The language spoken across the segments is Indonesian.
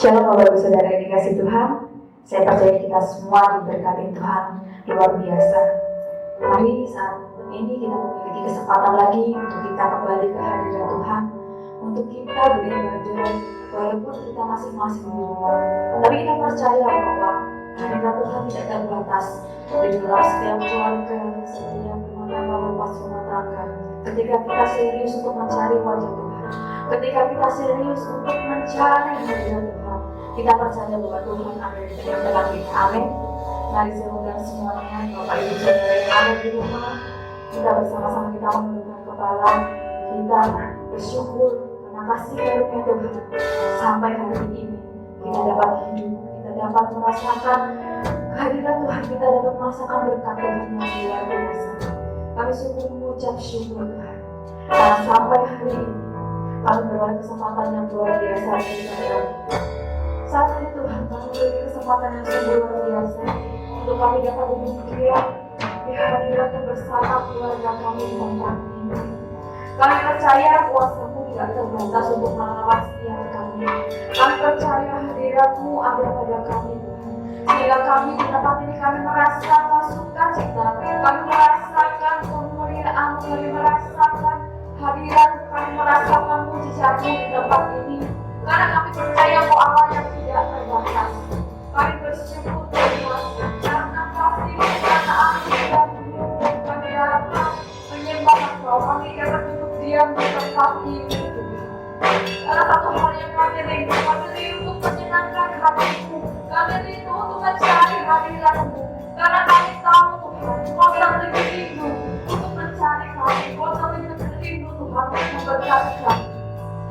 Shalom Bapak Ibu Saudara yang dikasih Tuhan. Saya percaya kita semua diberkati Tuhan luar biasa. Mari saat ini kita memiliki kesempatan lagi untuk kita kembali ke hadirat Tuhan, untuk kita beribadah walaupun kita masing-masing di rumah. Tapi kita percaya bahwa hadirat Tuhan tidak terbatas di dalam setiap keluarga, setiap rumah tangga, lepas rumah tangga. Ketika kita serius untuk mencari wajah Tuhan, ketika kita serius untuk mencari hadirat Tuhan, kita percaya bahwa Tuhan ada di tengah-tengah kita. Amin. Mari saya undang semuanya, Bapak Ibu Saudara yang ada di rumah, kita bersama-sama kita menundukkan kepala, kita bersyukur karena kasih karunia Tuhan sampai hari ini kita dapat hidup, kita dapat merasakan kehadiran Tuhan, kita dapat merasakan berkat Tuhan yang luar biasa. Kami sungguh mengucap syukur Tuhan karena sampai hari ini kami beroleh kesempatan yang luar biasa dari Tuhan. Saat ini Tuhan kami memiliki kesempatan yang sungguh luar biasa untuk kami dapat duduk diam di hadirat bersama keluarga kami di tempat ini. Kami percaya kuasa-Mu tidak terbatas untuk merawat setiap kami. Kami percaya hadirat-Mu ada pada kami Tuhan, sehingga kami di tempat ini kami merasakan sukacita, kami merasakan kemuliaan, kami merasakan hadirat, kami merasakan mujizat-Mu di tempat ini. Karena kami percaya bahwa Allah yang tidak terbatas. Kami bersyukur Tuhan karena kasih-Mu, karena anugerah dan kami dapat menyembah Engkau, kami dapat duduk diam di tempat ini. Karena satu hal yang kami rindu untuk menyenangkan hati-Mu, kami rindu untuk mencari hadirat-Mu. Karena kami tahu Tuhan, Kau yang lebih rindu untuk mencari kami, Kau yang lebih rindu Tuhan untuk memberkati kami.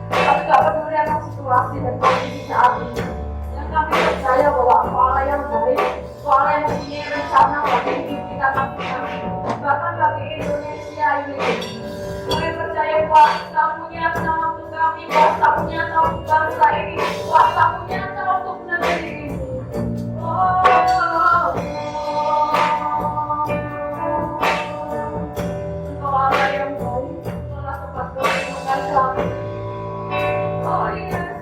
Kami tak peduli akan situasi dan kondisi saat ini. Yang kami percaya bahwa Allah yang baik, Allah yang mempunyai rencana bagi hidup kita masing-masing, bahkan bagi Indonesia ini. Kami percaya bahwa Tak punya rencana untuk kami, bahwa Tak punya rencana untuk bangsa ini, bahwa Tak punya rencana untuk negeri ini. Engkau Allah yang baik, Allah tempat perlindungan kami. Oh yes.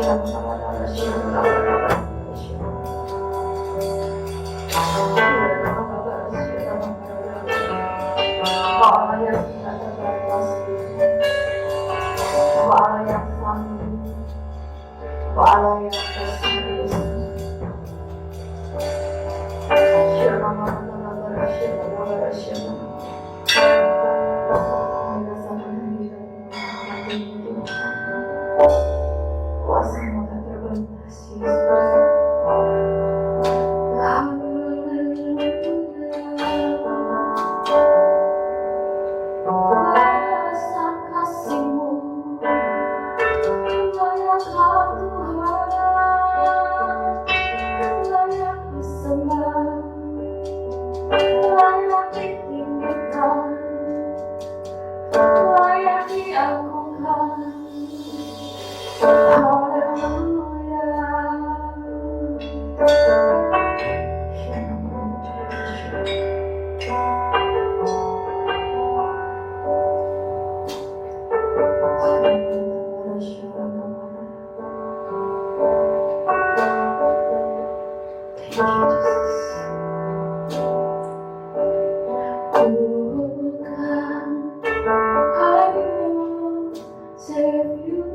Allah yang tidak terbatas, Allah yang selalu, Allah yang bersih. Kuasamu tak terbatas, Yesus. Besar kasih-Mu, layak Tuhan, layak disembah, layak ditinggikan, layak diagungkan. Haleluya. Bukan hanya Savior,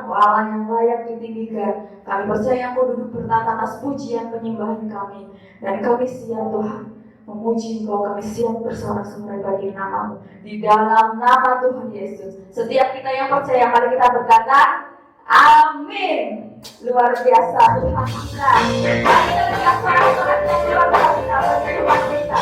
Engkau Allah yang layak ditinggikan. Kami percaya Engkau duduk bertata atas pujian penyembahan kami. Dan kami siap Tuhan memuji Engkau, kami siap bersorak-sorai bagi nama-Mu. Di dalam nama Tuhan Yesus, setiap kita yang percaya, mari kita berkata, amin. Luar biasa Tuhan kita. Mari kita berikan sorak-sorai yang luar biasa bagi Tuhan kita.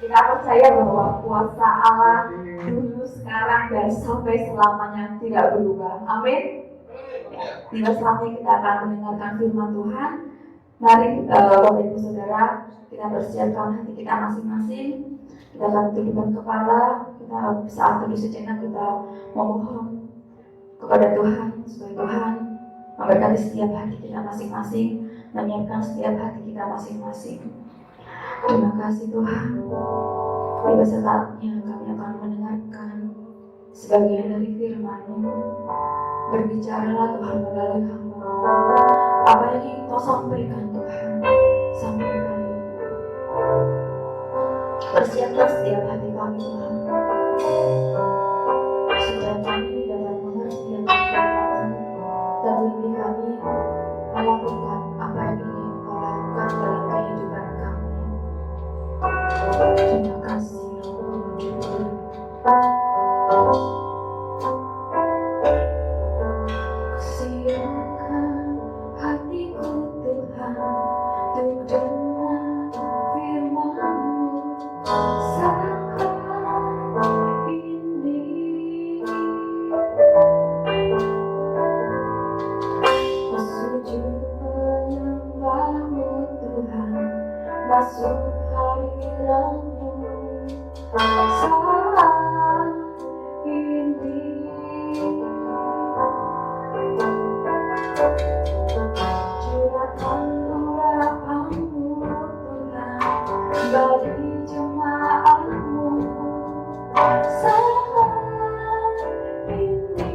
Kita percaya bahwa kuasa Allah dulu, sekarang, dan sampai selamanya tidak berubah. Amin. Tiba saatnya kita akan mendengarkan firman Tuhan. Mari Bapak Ibu Saudara, kita persiapkan hati kita masing-masing. Kita akan tundukkan kepala. Kita saat teduh sejenak kita memohon kepada Tuhan supaya Tuhan memberkati setiap hati kita masing-masing, menyiapkan setiap hati kita masing-masing. Terima kasih Tuhan. Tiba saatnya kami akan mendengarkan sebagian dari firman-Mu. Berbicaralah Tuhan melalui hamba. Apa yang ingin Kau sampaikan Tuhan, sampaikan. Persiapkan setiap hati kami Tuhan, supaya kami dapat mengerti yang firman, terlebih kami melakukan apa yang ingin Kau lakukan dalam kehidupan kami. Terima kasih. masuk hadiratmu saat ini. Curahkan urapanmu Tuhan bagi jemaatmu saat ini.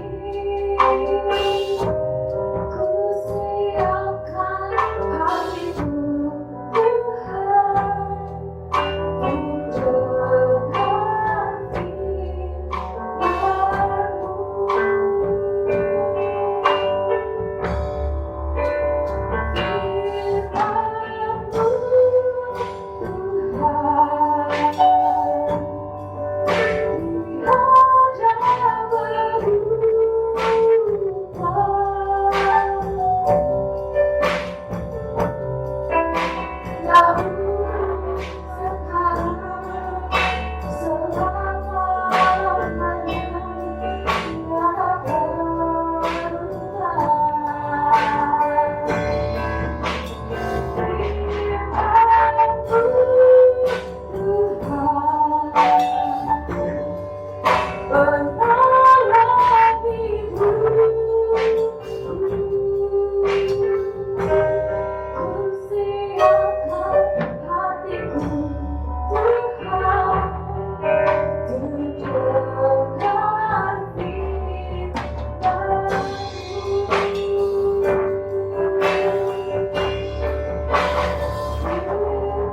Ku siapkan hatiku Tuhan untuk dengar firman-Mu.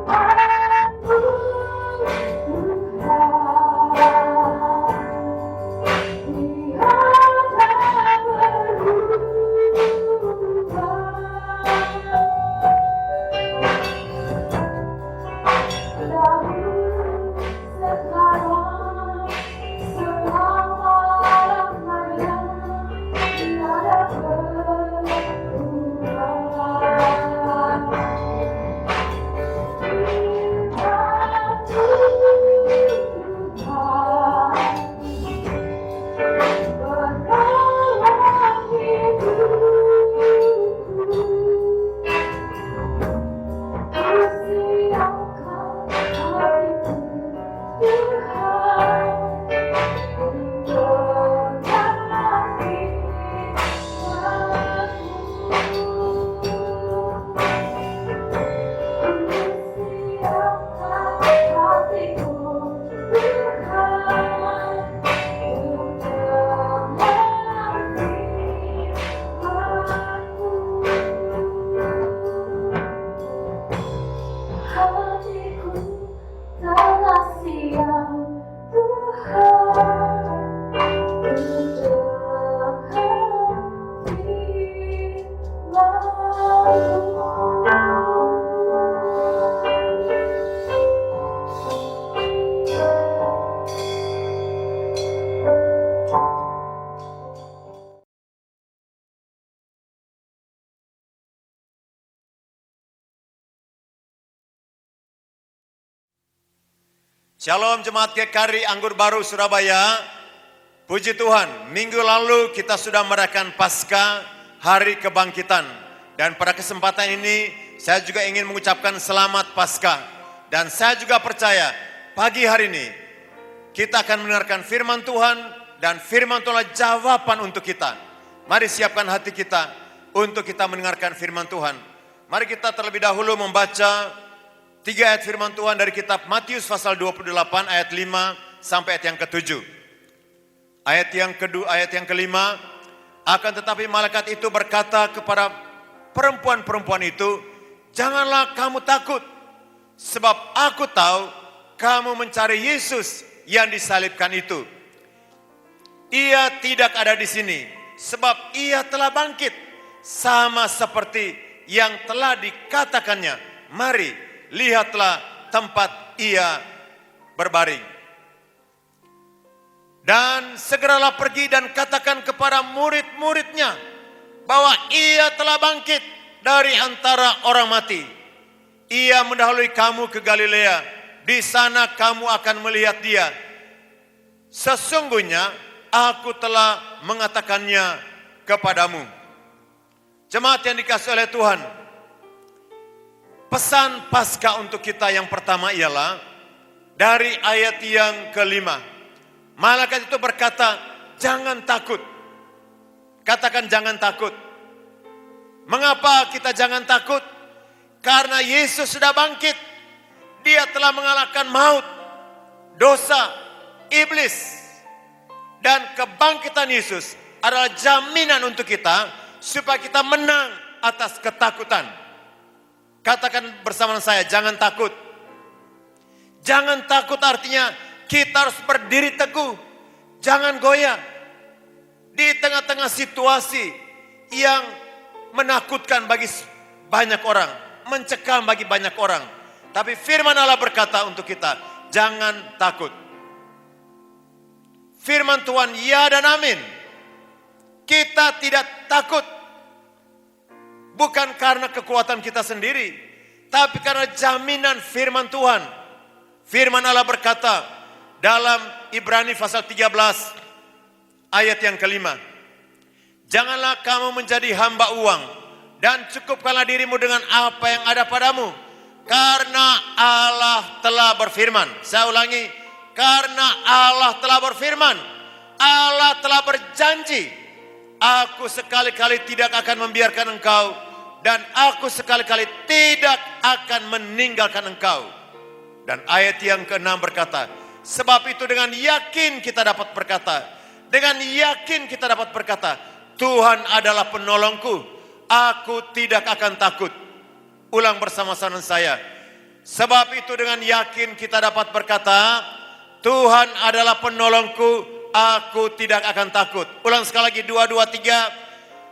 Shalom jemaat GKRI Anggur Baru Surabaya. Puji Tuhan, minggu lalu kita sudah merayakan Paskah, Hari Kebangkitan. Dan pada kesempatan ini saya juga ingin mengucapkan selamat Paskah. Dan saya juga percaya pagi hari ini kita akan mendengarkan firman Tuhan. Dan firman Tuhan adalah jawaban untuk kita. Mari siapkan hati kita untuk kita mendengarkan firman Tuhan. Mari kita terlebih dahulu membaca 3 ayat firman Tuhan dari kitab Matius pasal 28 ayat 5 sampai ayat yang ke-7. Ayat yang kelima, akan tetapi malaikat itu berkata kepada perempuan-perempuan itu, janganlah kamu takut, sebab aku tahu kamu mencari Yesus yang disalibkan itu. Ia tidak ada di sini, sebab ia telah bangkit, sama seperti yang telah dikatakannya. Mari, lihatlah tempat ia berbaring. Dan segeralah pergi dan katakan kepada murid-muridnya bahwa ia telah bangkit dari antara orang mati. Ia mendahului kamu ke Galilea. Di sana kamu akan melihat dia. Sesungguhnya aku telah mengatakannya kepadamu. Jemaat yang dikasihi oleh Tuhan, pesan Paskah untuk kita yang pertama ialah dari ayat yang kelima. Malaikat itu berkata, jangan takut. Katakan jangan takut. Mengapa kita jangan takut? Karena Yesus sudah bangkit. Dia telah mengalahkan maut, dosa, iblis. Dan kebangkitan Yesus adalah jaminan untuk kita supaya kita menang atas ketakutan. Katakan bersama saya, jangan takut. Jangan takut artinya kita harus berdiri teguh. Jangan goyah. Di tengah-tengah situasi yang menakutkan bagi banyak orang, mencekam bagi banyak orang. Tapi firman Allah berkata untuk kita, jangan takut. Firman Tuhan ya dan amin. Kita tidak takut. Bukan karena kekuatan kita sendiri, tapi karena jaminan firman Tuhan. Firman Allah berkata dalam Ibrani pasal 13 ayat yang kelima. Janganlah kamu menjadi hamba uang dan cukupkanlah dirimu dengan apa yang ada padamu. Karena Allah telah berfirman. Saya ulangi, karena Allah telah berfirman. Allah telah berjanji. Aku sekali-kali tidak akan membiarkan engkau dan aku sekali-kali tidak akan meninggalkan engkau. Dan ayat yang ke-6 berkata, sebab itu dengan yakin kita dapat berkata, dengan yakin kita dapat berkata, Tuhan adalah penolongku, aku tidak akan takut. Ulang bersama-sama saya. Sebab itu dengan yakin kita dapat berkata, Tuhan adalah penolongku, aku tidak akan takut. Ulang sekali lagi, 2, 2, 3.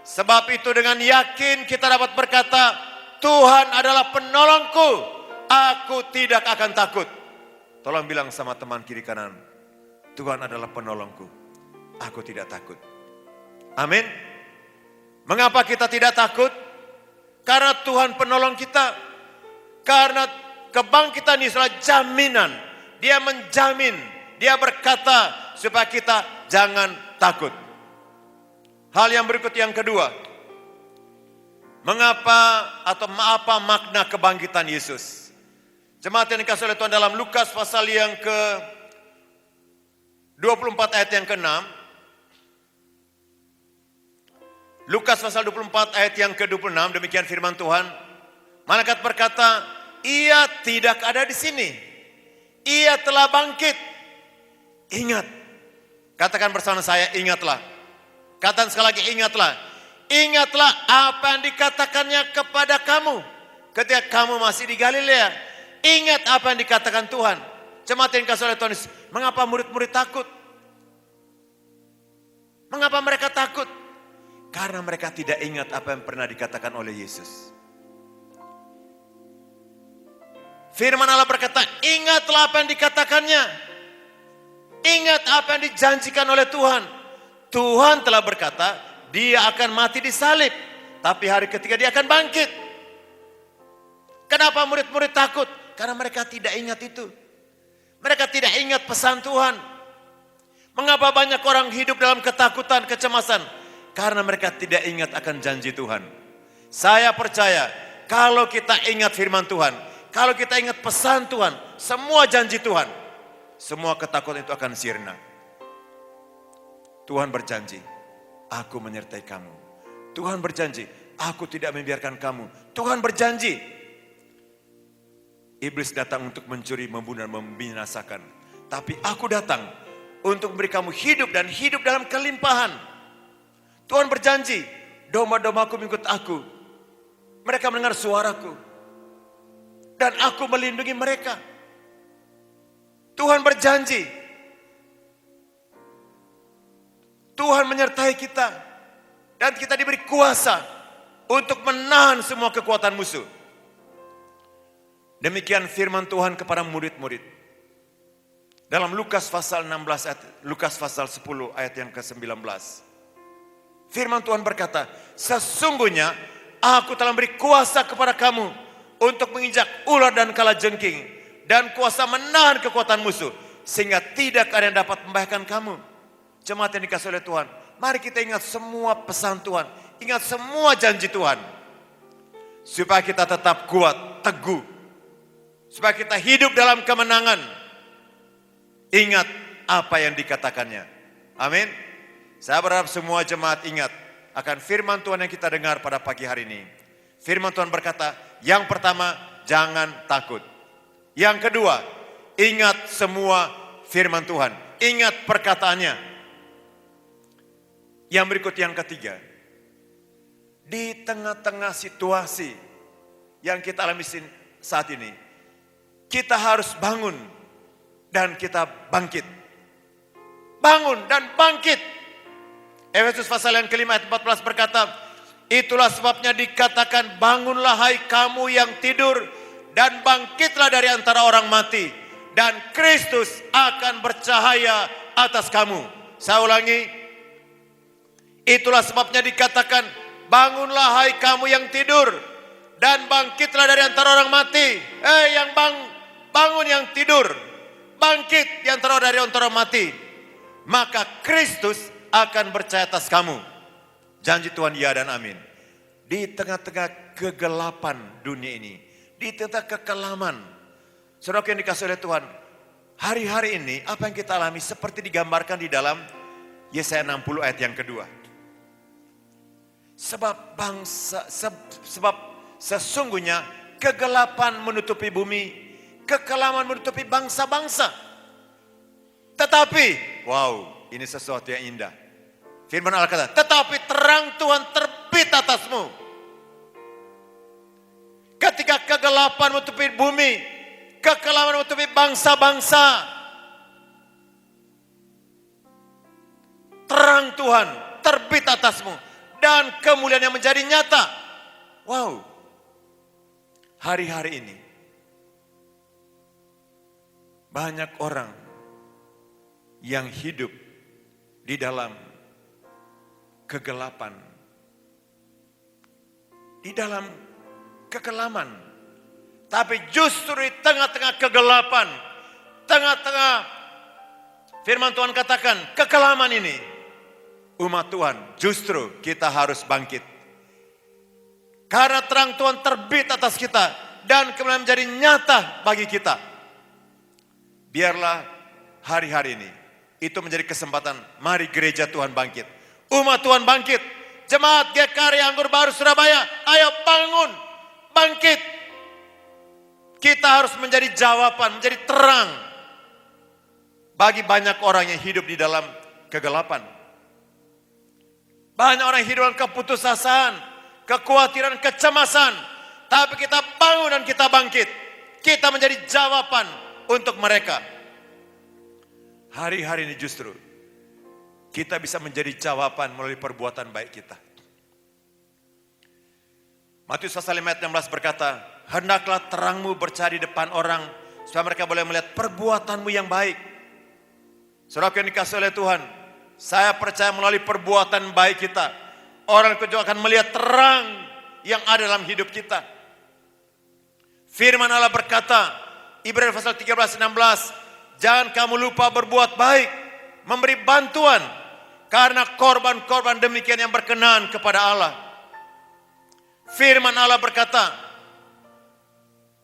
Sebab itu dengan yakin kita dapat berkata, Tuhan adalah penolongku, aku tidak akan takut. Tolong bilang sama teman kiri kanan, Tuhan adalah penolongku, aku tidak takut. Amin. Mengapa kita tidak takut? Karena Tuhan penolong kita. Karena kebangkitan Yesus adalah jaminan. Dia menjamin, dia berkata supaya kita jangan takut. Hal yang berikut yang kedua. Mengapa atau apa makna kebangkitan Yesus? Jemaat yang dikasihi oleh Tuhan, dalam Lukas pasal yang ke 24 ayat yang ke-6. Lukas pasal 24 ayat yang ke-26, demikian firman Tuhan. Malaikat berkata, ia tidak ada di sini. Ia telah bangkit. Ingat. Katakan bersama saya, ingatlah. Katakan sekali lagi, ingatlah. Ingatlah apa yang dikatakannya kepada kamu ketika kamu masih di Galilea. Ingat apa yang dikatakan Tuhan. Jemaat yang dikasihi oleh Tuhan, mengapa murid-murid takut? Mengapa mereka takut? Karena mereka tidak ingat apa yang pernah dikatakan oleh Yesus. Firman Allah berkata, ingatlah apa yang dikatakannya. Ingat apa yang dijanjikan oleh Tuhan. Tuhan telah berkata, dia akan mati di salib, tapi hari ketiga dia akan bangkit. Kenapa murid-murid takut? Karena mereka tidak ingat itu. Mereka tidak ingat pesan Tuhan. Mengapa banyak orang hidup dalam ketakutan, kecemasan? Karena mereka tidak ingat akan janji Tuhan. Saya percaya, kalau kita ingat firman Tuhan, kalau kita ingat pesan Tuhan, semua janji Tuhan, semua ketakutan itu akan sirna. Tuhan berjanji, aku menyertai kamu. Tuhan berjanji, aku tidak membiarkan kamu. Tuhan berjanji, iblis datang untuk mencuri, membunuh, dan membinasakan. Tapi aku datang untuk memberi kamu hidup dan hidup dalam kelimpahan. Tuhan berjanji, domba-dombaku mengikut aku. Mereka mendengar suaraku. Dan aku melindungi mereka. Tuhan berjanji. Tuhan menyertai kita. Dan kita diberi kuasa untuk menahan semua kekuatan musuh. Demikian firman Tuhan kepada murid-murid. Dalam Lukas pasal 16 ayat, Lukas pasal 10 ayat yang ke-19. Firman Tuhan berkata, sesungguhnya aku telah beri kuasa kepada kamu untuk menginjak ular dan kalajengking dan kuasa menahan kekuatan musuh sehingga tidak ada yang dapat membahayakan kamu. Jemaat yang dikasihi oleh Tuhan, mari kita ingat semua pesan Tuhan, ingat semua janji Tuhan supaya kita tetap kuat, teguh. Supaya kita hidup dalam kemenangan. Ingat apa yang dikatakannya. Amin. Saya berharap semua jemaat ingat akan firman Tuhan yang kita dengar pada pagi hari ini. Firman Tuhan berkata, yang pertama, jangan takut. Yang kedua, ingat semua firman Tuhan. Ingat perkataannya. Yang berikut yang ketiga, di tengah-tengah situasi yang kita alami saat ini, kita harus bangun dan kita bangkit. Bangun dan bangkit. Efesus pasal yang kelima ayat 14 berkata, itulah sebabnya dikatakan, bangunlah hai kamu yang tidur, dan bangkitlah dari antara orang mati, dan Kristus akan bercahaya atas kamu. Saya ulangi, itulah sebabnya dikatakan, bangunlah hai kamu yang tidur, dan bangkitlah dari antara orang mati. Yang bangun yang tidur, bangkit di antara orang mati, maka Kristus akan bercahaya atas kamu. Janji Tuhan ya dan amin. Di tengah-tengah kegelapan dunia ini, di tengah kekelaman, saudara yang dikasih oleh Tuhan, hari-hari ini apa yang kita alami seperti digambarkan di dalam Yesaya 60 ayat yang kedua. Sebab sesungguhnya kegelapan menutupi bumi, kekelaman menutupi bangsa-bangsa. Tetapi, wow, ini sesuatu yang indah. Firman Allah kata, tetapi terang Tuhan terbit atasmu. Ketika kegelapan menutupi bumi, kekelaman menutupi bangsa-bangsa, terang Tuhan terbit atasmu, dan kemuliaan yang menjadi nyata. Wow, hari-hari ini banyak orang yang hidup di dalam kegelapan, di dalam kekelaman. Tapi justru di tengah-tengah kegelapan, tengah-tengah firman Tuhan katakan kekelaman ini, umat Tuhan justru kita harus bangkit. Karena terang Tuhan terbit atas kita dan kemudian menjadi nyata bagi kita. Biarlah hari-hari ini itu menjadi kesempatan, mari gereja Tuhan bangkit. Umat Tuhan bangkit. Jemaat GKR Anggur Baru Surabaya, ayo bangun, bangkit. Kita harus menjadi jawaban, menjadi terang bagi banyak orang yang hidup di dalam kegelapan. Banyak orang yang hidup dalam keputusasaan, kekhawatiran, kecemasan. Tapi kita bangun dan kita bangkit. Kita menjadi jawaban untuk mereka. Hari-hari ini justru kita bisa menjadi jawaban melalui perbuatan baik kita. Matius pasal 5 ayat 16 berkata, hendaklah terangmu bercahaya di depan orang, supaya mereka boleh melihat perbuatanmu yang baik. Saudara yang dikasihi oleh Tuhan, saya percaya melalui perbuatan baik kita, orang juga akan melihat terang yang ada dalam hidup kita. Firman Allah berkata, Ibrani pasal 13, 16, jangan kamu lupa berbuat baik, memberi bantuan, karena korban-korban demikian yang berkenan kepada Allah. Firman Allah berkata,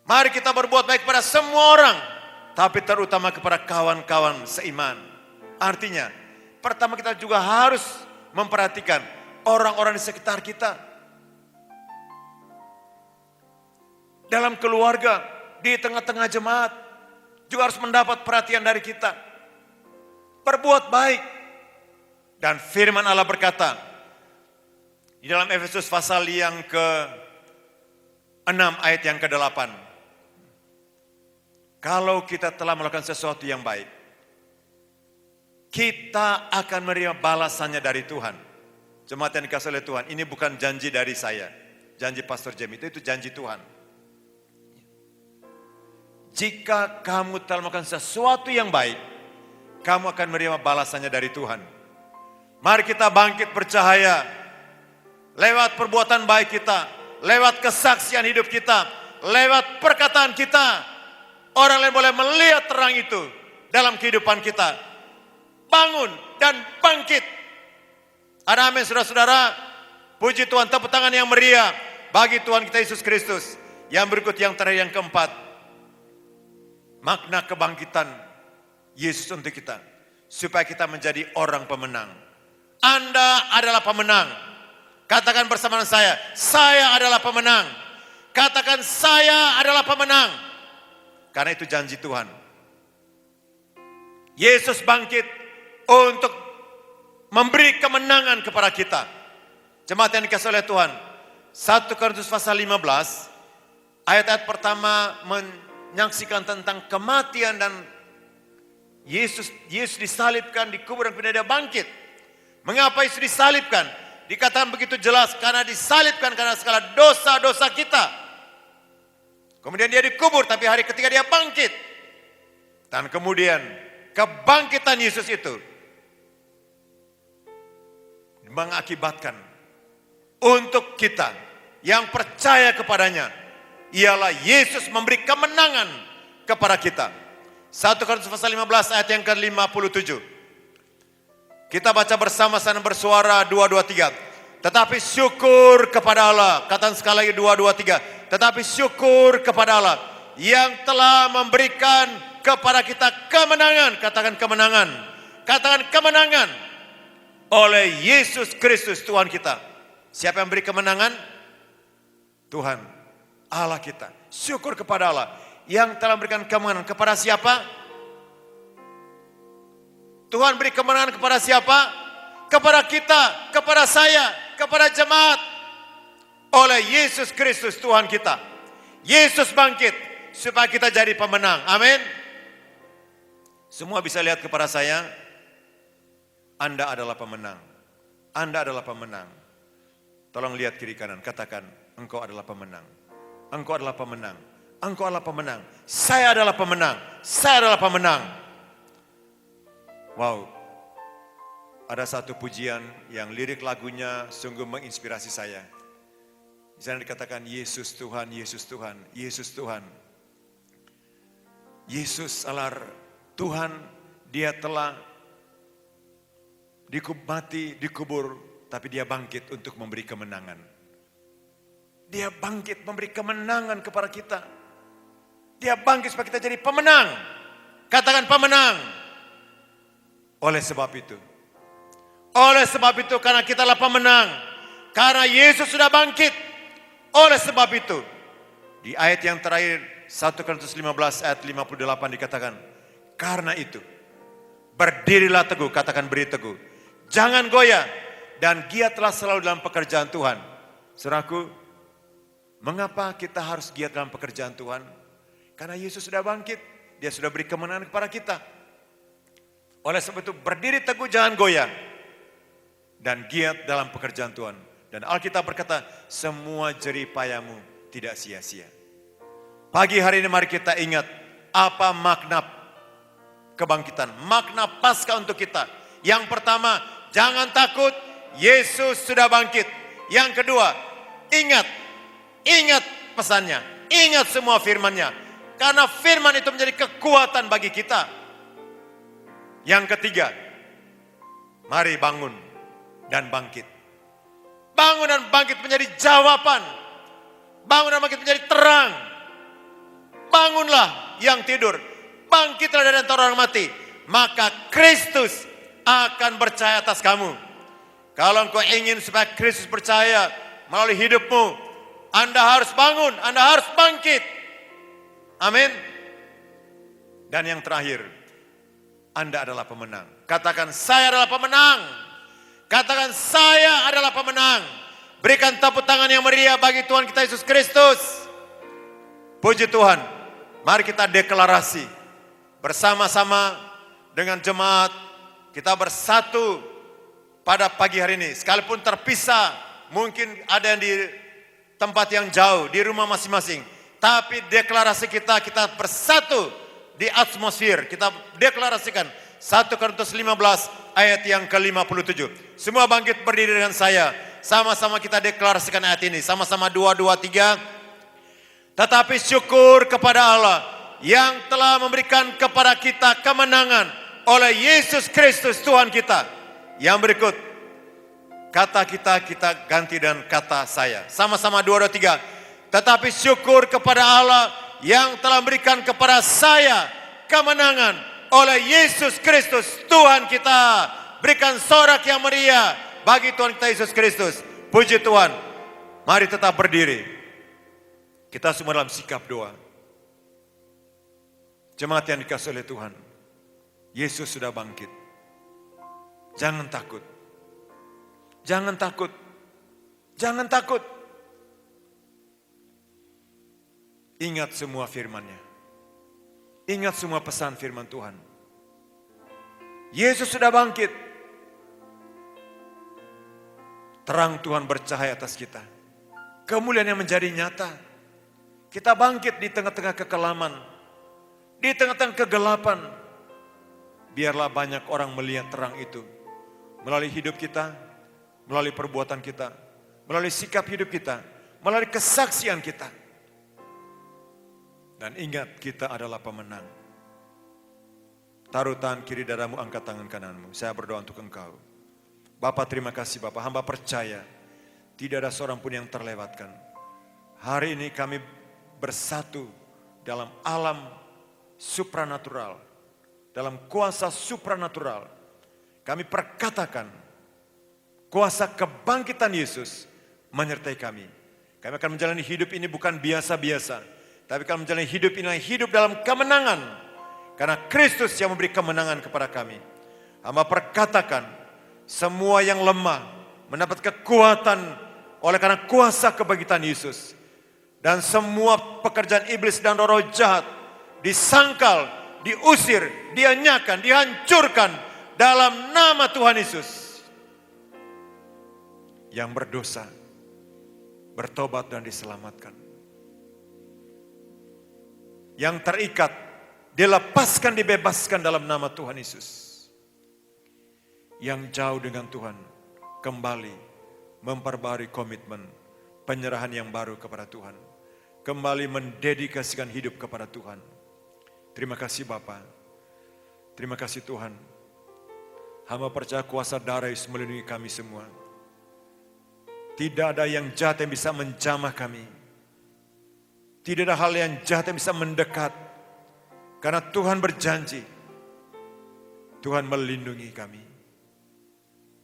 mari kita berbuat baik kepada semua orang, tapi terutama kepada kawan-kawan seiman. Artinya, pertama kita juga harus memperhatikan orang-orang di sekitar kita. Dalam keluarga, di tengah-tengah jemaat, juga harus mendapat perhatian dari kita. Berbuat baik. Dan firman Allah berkata, di dalam Efesus pasal yang ke-6 ayat yang ke-8. Kalau kita telah melakukan sesuatu yang baik, kita akan menerima balasannya dari Tuhan. Jemaat yang dikasihi oleh Tuhan, ini bukan janji dari saya. Janji Pastor Jem itu janji Tuhan. Jika kamu telah melakukan sesuatu yang baik, kamu akan menerima balasannya dari Tuhan. Mari kita bangkit bercahaya. Lewat perbuatan baik kita, lewat kesaksian hidup kita, lewat perkataan kita, orang lain boleh melihat terang itu dalam kehidupan kita. Bangun dan bangkit. Ada amin saudara-saudara. Puji Tuhan, tepuk tangan yang meriah bagi Tuhan kita Yesus Kristus. Yang berikut yang terakhir yang keempat. Makna kebangkitan Yesus untuk kita. Supaya kita menjadi orang pemenang. Anda adalah pemenang. Katakan bersama saya adalah pemenang. Katakan saya adalah pemenang. Karena itu janji Tuhan. Yesus bangkit untuk memberi kemenangan kepada kita. Jemaat yang dikasihi oleh Tuhan. 1 Korintus pasal 15, ayat-ayat pertama menyaksikan tentang kematian dan Yesus disalibkan, dikubur dan kemudian dia bangkit. Mengapa Yesus disalibkan? Dikatakan begitu jelas, karena disalibkan karena segala dosa-dosa kita. Kemudian dia dikubur, tapi hari ketiga dia bangkit. Dan kemudian kebangkitan Yesus itu mengakibatkan untuk kita yang percaya kepadanya, ialah Yesus memberi kemenangan kepada kita. 1 Korintus pasal 15 ayat yang ke-57. Kita baca bersama-sama bersuara 2, 2, 3. Tetapi syukur kepada Allah. Katakan sekali lagi 2, 2, 3. Tetapi syukur kepada Allah yang telah memberikan kepada kita kemenangan. Katakan kemenangan. Katakan kemenangan oleh Yesus Kristus Tuhan kita. Siapa yang beri kemenangan? Tuhan, Allah kita. Syukur kepada Allah yang telah memberikan kemenangan kepada siapa? Tuhan beri kemenangan kepada siapa? Kepada kita, kepada saya, kepada jemaat. Oleh Yesus Kristus Tuhan kita. Yesus bangkit supaya kita jadi pemenang. Amin. Semua bisa lihat kepada saya. Anda adalah pemenang. Anda adalah pemenang. Tolong lihat kiri kanan. Katakan, engkau adalah pemenang. Engkau adalah pemenang. Engkau adalah pemenang. Saya adalah pemenang. Saya adalah pemenang. Wow, ada satu pujian yang lirik lagunya sungguh menginspirasi saya. Di sana dikatakan, Yesus Tuhan, Yesus Tuhan, Yesus Tuhan. Yesus adalah Tuhan, dia telah mati, dikubur, tapi dia bangkit untuk memberi kemenangan. Dia bangkit memberi kemenangan kepada kita. Dia bangkit supaya kita jadi pemenang. Katakan pemenang. Oleh sebab itu, karena kita adalah pemenang, karena Yesus sudah bangkit. Oleh sebab itu, di ayat yang terakhir 1 Korintus 15 ayat 58 dikatakan, karena itu, berdirilah teguh, katakan beri teguh. Jangan goyah dan giatlah selalu dalam pekerjaan Tuhan. Saudaraku, mengapa kita harus giat dalam pekerjaan Tuhan? Karena Yesus sudah bangkit, dia sudah beri kemenangan kepada kita. Oleh sebab itu berdiri teguh, jangan goyah. Dan giat dalam pekerjaan Tuhan. Dan Alkitab berkata, semua jerih payamu tidak sia-sia. Pagi hari ini mari kita ingat apa makna kebangkitan. Makna Paskah untuk kita. Yang pertama, jangan takut, Yesus sudah bangkit. Yang kedua, ingat pesannya. Ingat semua firman-Nya. Karena firman itu menjadi kekuatan bagi kita. Yang ketiga, mari bangun dan bangkit. Bangun dan bangkit menjadi jawaban. Bangun dan bangkit menjadi terang. Bangunlah yang tidur. Bangkitlah dari antara orang mati. Maka Kristus akan percaya atas kamu. Kalau engkau ingin supaya Kristus percaya melalui hidupmu, Anda harus bangun, Anda harus bangkit. Amin. Dan yang terakhir, Anda adalah pemenang. Katakan, saya adalah pemenang. Katakan, saya adalah pemenang. Berikan tepuk tangan yang meriah bagi Tuhan kita Yesus Kristus. Puji Tuhan. Mari kita deklarasi bersama-sama dengan jemaat. Kita bersatu pada pagi hari ini. Sekalipun terpisah, mungkin ada yang di tempat yang jauh, di rumah masing-masing. Tapi deklarasi kita bersatu di atmosfer. Kita deklarasikan 1 Korintus 15 ayat yang ke-57. Semua bangkit berdiri dengan saya. Sama-sama kita deklarasikan ayat ini. Sama-sama 2, 2, 3. Tetapi syukur kepada Allah yang telah memberikan kepada kita kemenangan oleh Yesus Kristus Tuhan kita. Yang berikut, kata kita ganti dengan kata saya. Sama-sama 2, 2, 3. tetapi syukur kepada Allah yang telah memberikan kepada saya kemenangan oleh Yesus Kristus Tuhan kita. Berikan sorak yang meriah bagi Tuhan kita Yesus Kristus. Puji Tuhan. Mari tetap berdiri. Kita semua dalam sikap doa. Jemaat yang dikasihi oleh Tuhan, Yesus sudah bangkit. Jangan takut. Jangan takut. Jangan takut. Ingat semua firman-Nya. Ingat semua pesan firman Tuhan. Yesus sudah bangkit. Terang Tuhan bercahaya atas kita. Kemuliaan yang menjadi nyata. Kita bangkit di tengah-tengah kekelaman. Di tengah-tengah kegelapan. Biarlah banyak orang melihat terang itu. Melalui hidup kita, melalui perbuatan kita, melalui sikap hidup kita, melalui kesaksian kita. Dan ingat, kita adalah pemenang. Taruh tangan kiri dadamu, angkat tangan kananmu. Saya berdoa untuk engkau. Bapa, terima kasih Bapa, hamba percaya tidak ada seorang pun yang terlewatkan. Hari ini kami bersatu dalam alam supranatural, dalam kuasa supranatural. Kami perkatakan kuasa kebangkitan Yesus menyertai kami. Kami akan menjalani hidup ini bukan biasa-biasa, tapi akan menjalani hidup ini hidup dalam kemenangan. Karena Kristus yang memberi kemenangan kepada kami. Hamba perkatakan semua yang lemah mendapat kekuatan oleh karena kuasa kebangkitan Yesus. Dan semua pekerjaan iblis dan roh jahat disangkal, diusir, dianyakan, dihancurkan dalam nama Tuhan Yesus. Yang berdosa bertobat dan diselamatkan. Yang terikat dilepaskan, dibebaskan dalam nama Tuhan Yesus. Yang jauh dengan Tuhan kembali memperbarui komitmen penyerahan yang baru kepada Tuhan. Kembali mendedikasikan hidup kepada Tuhan. Terima kasih Bapa. Terima kasih Tuhan. Hamba percaya kuasa darah Yesus melindungi kami semua. Tidak ada yang jahat yang bisa menjamah kami. Tidak ada hal yang jahat yang bisa mendekat. Karena Tuhan berjanji. Tuhan melindungi kami.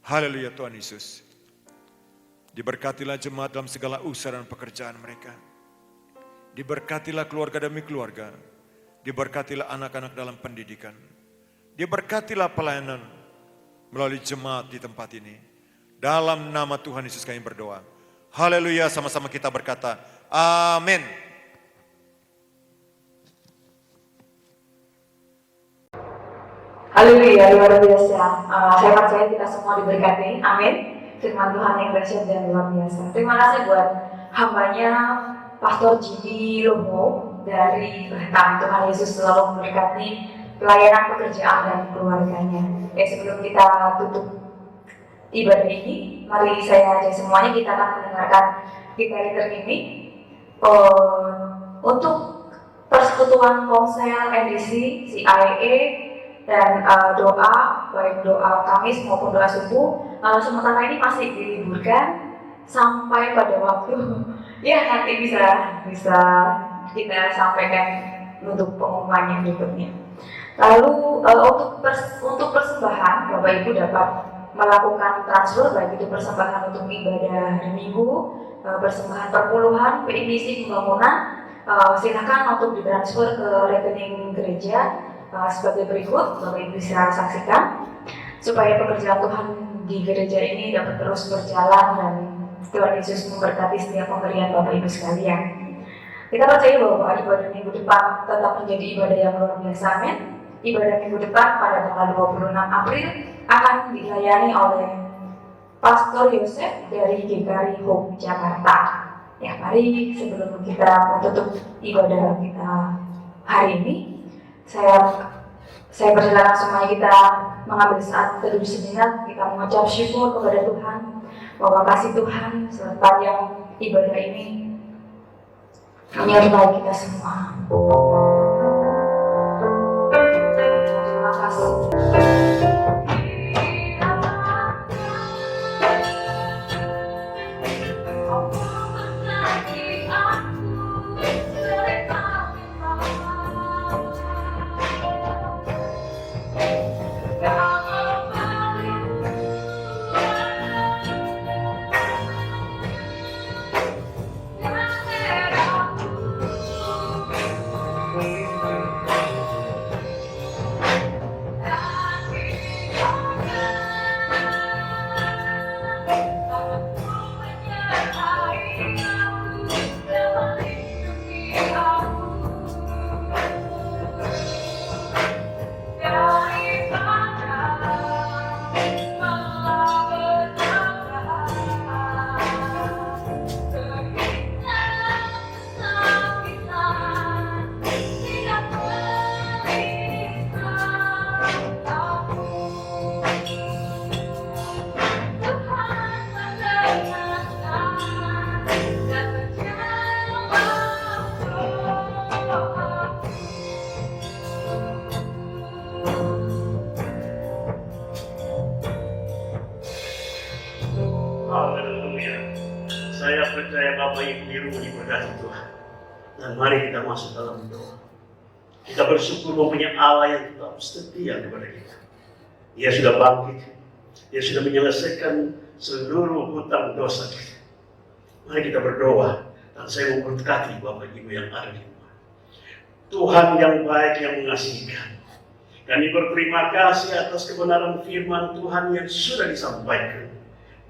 Haleluya Tuhan Yesus. Diberkatilah jemaat dalam segala usaha dan pekerjaan mereka. Diberkatilah keluarga demi keluarga. Diberkatilah anak-anak dalam pendidikan. Diberkatilah pelayanan melalui jemaat di tempat ini. Dalam nama Tuhan Yesus kami berdoa. Haleluya, sama-sama kita berkata, amin. Haleluya, luar biasa. Saya percaya kita semua diberkati. Amin. Firman Tuhan yang dahsyat dan luar biasa. Terima kasih buat hambanya Pastor Jimmy Lomo dari Batam. Tuhan Yesus selalu memberkati pelayanan pekerjaan dan keluarganya. Sebelum kita tutup ibadah ini, mari saya ajak semuanya kita akan mendengarkan gitar ini untuk persekutuan Komsel NDC, CIA, dan doa, baik doa Kamis maupun doa subuh. Sementara ini masih diliburkan sampai pada waktu ya nanti bisa kita sampaikan untuk pengumumannya berikutnya. Lalu untuk persembahan, Bapak Ibu dapat melakukan transfer, baik itu persembahan untuk ibadah hari Minggu, persembahan perpuluhan, PIBC pembangunan, silakan untuk ditransfer ke rekening gereja sebagai berikut. Bapak Ibu bisa saksikan supaya pekerjaan Tuhan di gereja ini dapat terus berjalan dan Tuhan Yesus memberkati setiap pemberian Bapak Ibu sekalian. Kita percaya bahwa ibadah minggu depan tetap menjadi ibadah yang luar biasa. Amin. Ibadah minggu depan pada tanggal 26 April akan dilayani oleh Pastor Yosef dari GKRI Hope Jakarta. Ya, mari sebelum kita menutup ibadah kita hari ini, saya persilakan semuanya kita mengambil saat teduh sejenak, kita mengucap syukur kepada Tuhan bahwa kasih Tuhan sepanjang ibadah ini menyertai kita semua. Terima kasih. Bapak Ibu di rumah diberkati Tuhan. Dan mari kita masuk dalam doa. Kita bersyukur mempunyai Allah yang tetap setia kepada kita. Dia sudah bangkit. Dia sudah menyelesaikan seluruh hutang dosa kita. Mari kita berdoa. Dan saya memberkati Bapak Ibu yang ada di rumah. Tuhan yang baik yang mengasihi. Kami berterima kasih atas kebenaran firman Tuhan yang sudah disampaikan.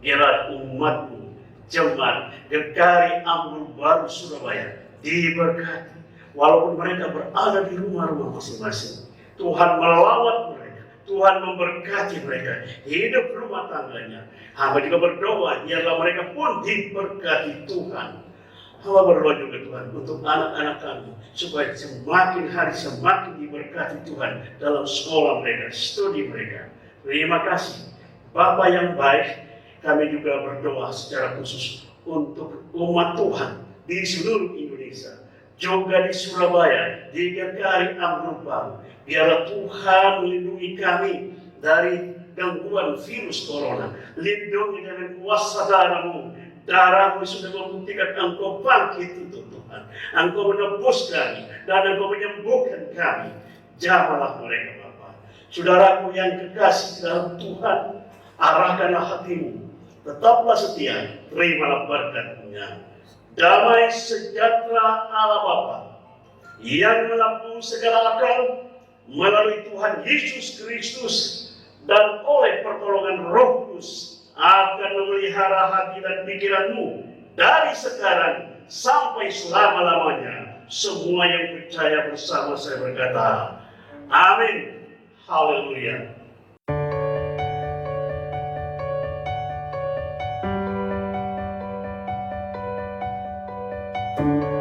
Biarlah umat-Mu, jemaat GKRI Amrul Baru Surabaya diberkati. Walaupun mereka berada di rumah-rumah masing-masing, Tuhan melawat mereka, Tuhan memberkati mereka, hidup rumah tangganya. Hamba juga berdoa, biarlah mereka pun diberkati Tuhan. Hamba berdoa juga Tuhan untuk anak-anak kami, supaya semakin hari semakin diberkati Tuhan dalam sekolah mereka, studi mereka. Terima kasih Bapa yang baik. Kami juga berdoa secara khusus untuk umat Tuhan di seluruh Indonesia, juga di Surabaya, di GKRI Amrul Baru. Biarlah Tuhan melindungi kami dari gangguan virus corona. Lindungi dengan kuasa darah-Mu. Darah-Mu sudah membuktikan Engkau bangkit itu Tuhan. Engkau menebus kami dan Engkau menyembuhkan kami. Jamalah mereka Bapa. Saudaraku yang kekasih dalam Tuhan, arahkanlah hatimu. Tetaplah setia, terimalah berkat-Nya. Damai sejahtera Allah Bapa yang melampaui segala akal melalui Tuhan Yesus Kristus dan oleh pertolongan Roh Kudus akan memelihara hati dan pikiranmu dari sekarang sampai selama-lamanya. Semua yang percaya bersama saya berkata, amin. Haleluya. Thank you.